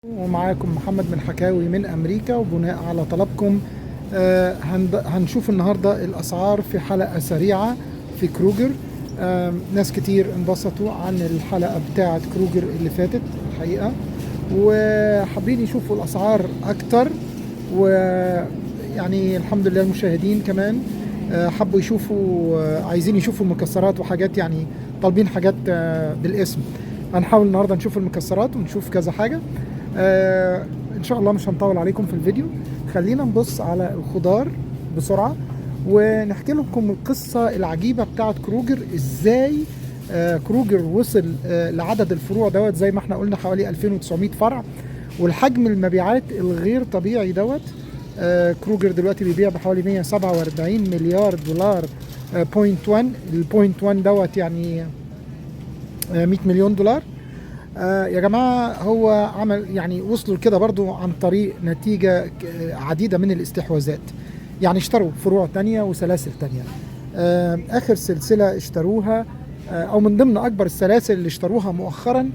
ومعاكم محمد من حكاوي من أمريكا، وبناء على طلبكم هنشوف النهاردة الأسعار في حلقة سريعة في كروجر. ناس كتير انبسطوا عن الحلقة بتاعة كروجر اللي فاتت الحقيقة، وحابين يشوفوا الأسعار أكتر، ويعني الحمد لله المشاهدين كمان حبوا يشوفوا، عايزين يشوفوا المكسرات وحاجات، يعني طالبين حاجات بالاسم. هنحاول النهاردة نشوف المكسرات ونشوف كذا حاجة. ان شاء الله مش هنطول عليكم في الفيديو. خلينا نبص على الخضار بسرعة ونحكي لكم القصة العجيبة بتاعت كروجر، ازاي كروجر وصل لعدد الفروع دوت. زي ما احنا قلنا حوالي 2900 فرع، والحجم المبيعات الغير طبيعي دوت. كروجر دلوقتي بيبيع بحوالي 147 مليار دولار. بوينت 1 البوينت 1 دوت يعني 100 مليون دولار. يا جماعة هو عمل، يعني وصلوا كده برضو عن طريق نتيجة عديدة من الاستحواذات. يعني اشتروا فروع تانية وسلاسل تانية. آخر سلسلة اشتروها أو من ضمن أكبر السلاسل اللي اشتروها مؤخرا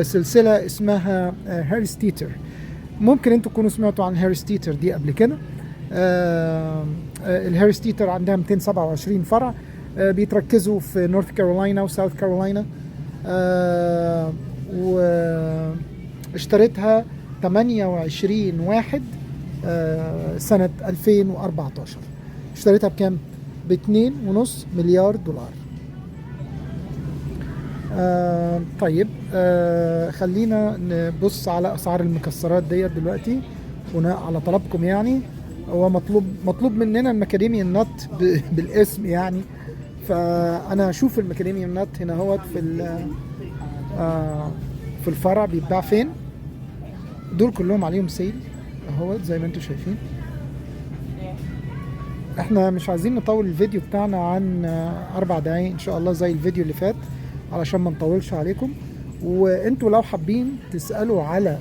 سلسلة اسمها هيرستيتر. ممكن انتوا تكونوا سمعتوا عن هيرستيتر دي قبل كده. الهيرستيتر عندها 227 فرع، بيتركزوا في نورث كارولاينا وساوث كارولاينا. واشتريتها 28/1 سنة 2014. اشتريتها بكام؟ ب2.5 مليار دولار. طيب، خلينا نبص على اسعار المكسرات ديت دلوقتي بناء على طلبكم. يعني هو مطلوب مننا المكاديميان نت بالاسم، يعني فانا هشوف المكاديميان نت هنا اهوت في الفرع بيتباع فين. دول كلهم عليهم سيل اهوت زي ما انتم شايفين. احنا مش عايزين نطول الفيديو بتاعنا عن 4 دقايق ان شاء الله زي الفيديو اللي فات، علشان ما نطولش عليكم. وانتوا لو حابين تسألوا على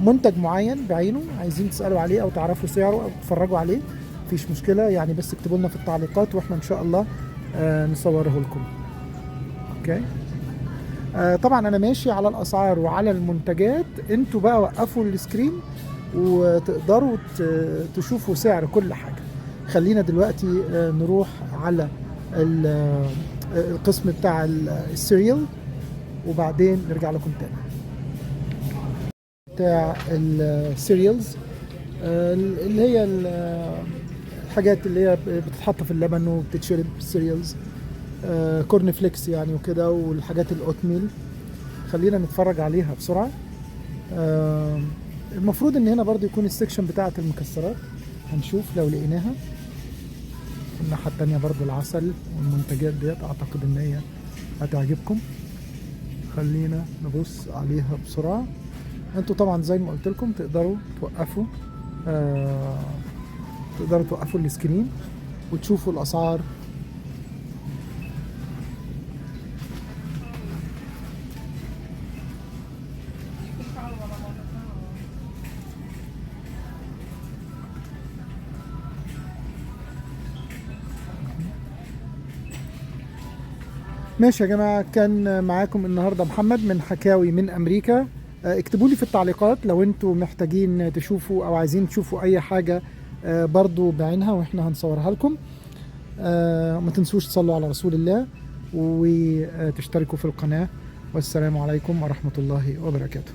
منتج معين بعينه، عايزين تسألوا عليه او تعرفوا سعره او تتفرجوا عليه، مفيش مشكلة. يعني بس اكتبوا لنا في التعليقات واحنا ان شاء الله نصوره لكم. اوكي. طبعا انا ماشي على الاسعار وعلى المنتجات، انتوا بقى وقفوا السكرين وتقدروا تشوفوا سعر كل حاجة. خلينا دلوقتي نروح على القسم بتاع السيريال وبعدين نرجع لكم تاني. بتاع السيريالز اللي هي الحاجات اللي هي بتتحط في اللبن وبتتشرب، سيريالز كورن فليكس يعني وكده، والحاجات الاوتميل. خلينا نتفرج عليها بسرعة. المفروض ان هنا برضو يكون السكشن بتاعة المكسرات، هنشوف لو لقيناها. الناحية التانية برضو العسل والمنتجات ديت، اعتقد ان هي هتعجبكم. خلينا نبص عليها بسرعة. انتوا طبعا زي ما قلت لكم تقدروا توقفوا السكرين وتشوفوا الاسعار. ماشي يا جماعة، كان معاكم النهاردة محمد من حكاوي من أمريكا. اكتبوا لي في التعليقات لو انتوا محتاجين تشوفوا أو عايزين تشوفوا أي حاجة برضو بعينها وإحنا هنصورها لكم. ما تنسوش تصلوا على رسول الله وتشتركوا في القناة. والسلام عليكم ورحمة الله وبركاته.